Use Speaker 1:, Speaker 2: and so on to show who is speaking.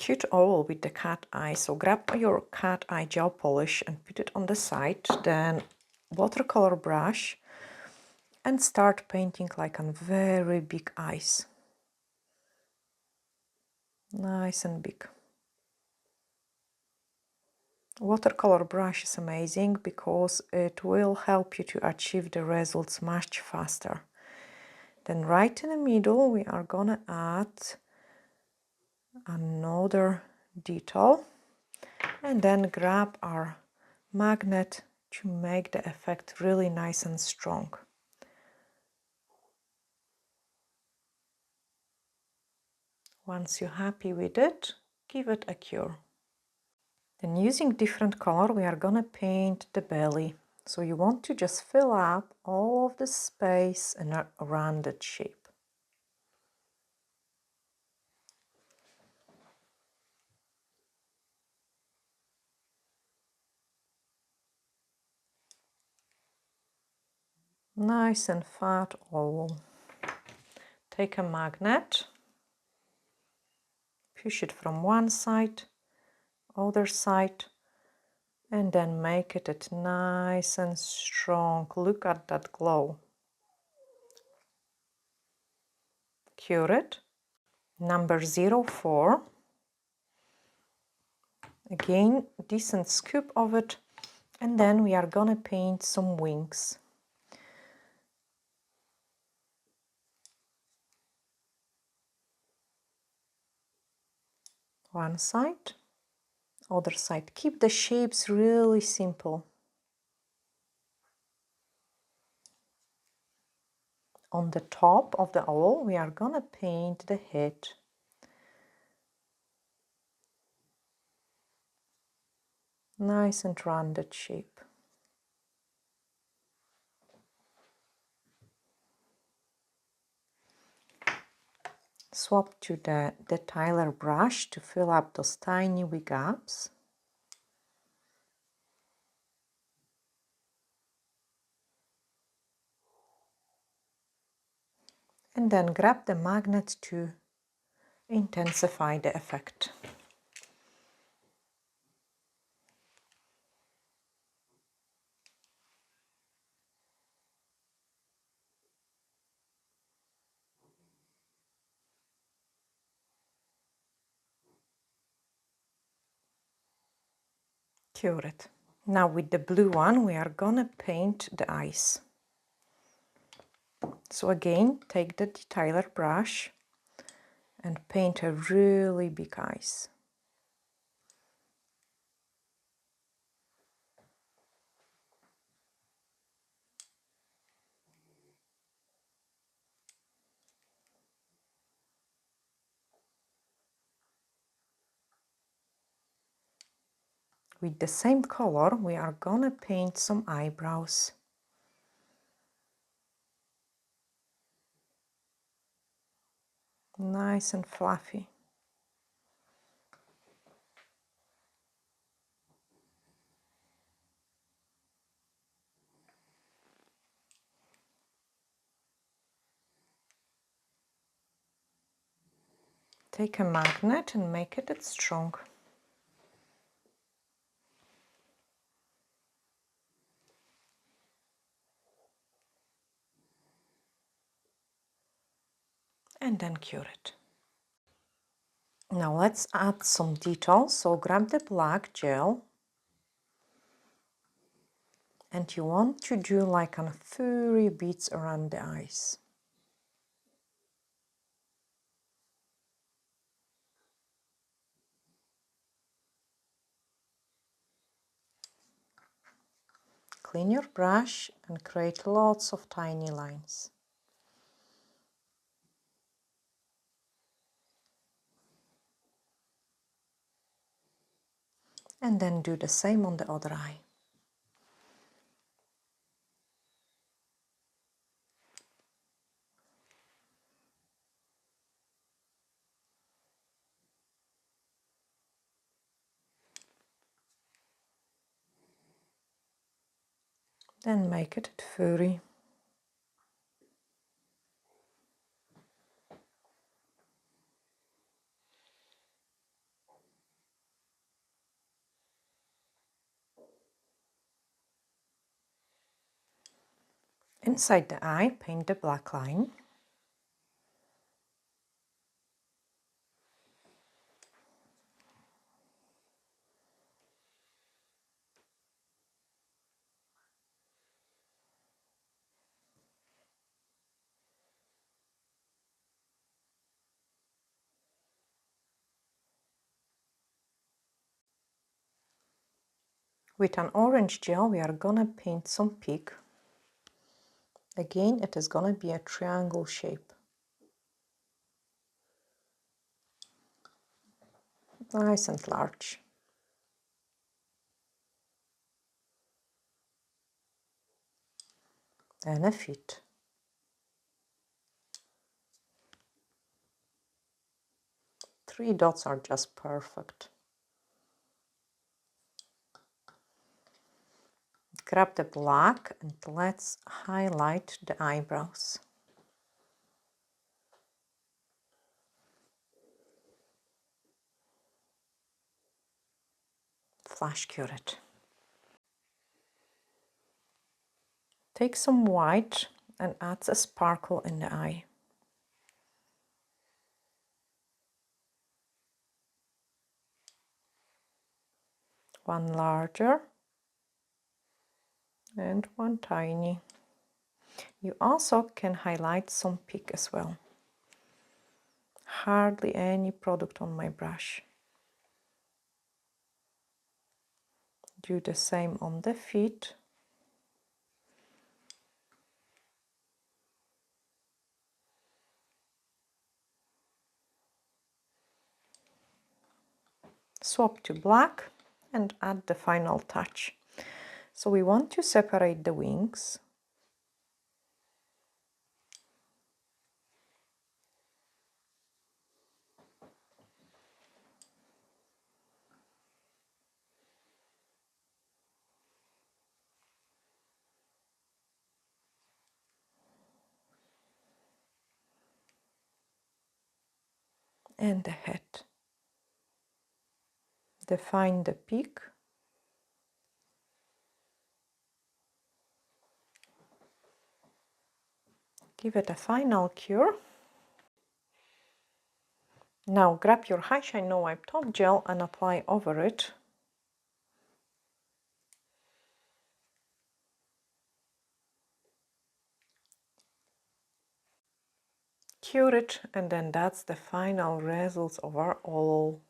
Speaker 1: cute owl with the cat eye. So grab your cat eye gel polish and put it on the side, then watercolor brush, and start painting like on very big eyes. Nice and big. Watercolor brush is amazing because it will help you to achieve the results much faster. Then right in the middle we are gonna add another detail, and then grab our magnet to make the effect really nice and strong. Once you're happy with it, give it a cure. Then using different color we are gonna paint the belly. So you want to just fill up all of the space in a rounded shape. Nice and fat oval. Take a magnet, push it from one side, other side, and then make it nice and strong. Look at that glow. Cure it. Number 04. Again, decent scoop of it, and then we are gonna paint some wings. One side, other side. Keep the shapes really simple. On the top of the owl we are gonna paint the head. Nice and rounded shape. Swap to the detailer brush to fill up those tiny wee gaps. And then grab the magnet to intensify the effect. Cure it. Now with the blue one we are gonna paint the eyes. So again, take the detailer brush and paint a really big eyes. With the same color we are gonna paint some eyebrows. Nice and fluffy. Take a magnet and make it strong. And then cure it. Now let's add some details. So grab the black gel and you want to do like a furry beads around the eyes. Clean your brush and create lots of tiny lines. And then do the same on the other eye. Then make it furry. Inside the eye, paint the black line. With an orange gel, we are gonna paint some peak. Again, it is gonna be a triangle shape. Nice and large. And a feet. Three dots are just perfect. Grab the black and let's highlight the eyebrows. Flash cure it. Take some white and add a sparkle in the eye. One larger and one tiny. You also can highlight some peak as well. Hardly any product on my brush. Do the same on the feet. Swap to black and add the final touch. So we want to separate the wings. And the head. Define the peak. Give it a final cure. Now grab your High Shine No Wipe Top Gel and apply over it. Cure it, and then that's the final results of our owl.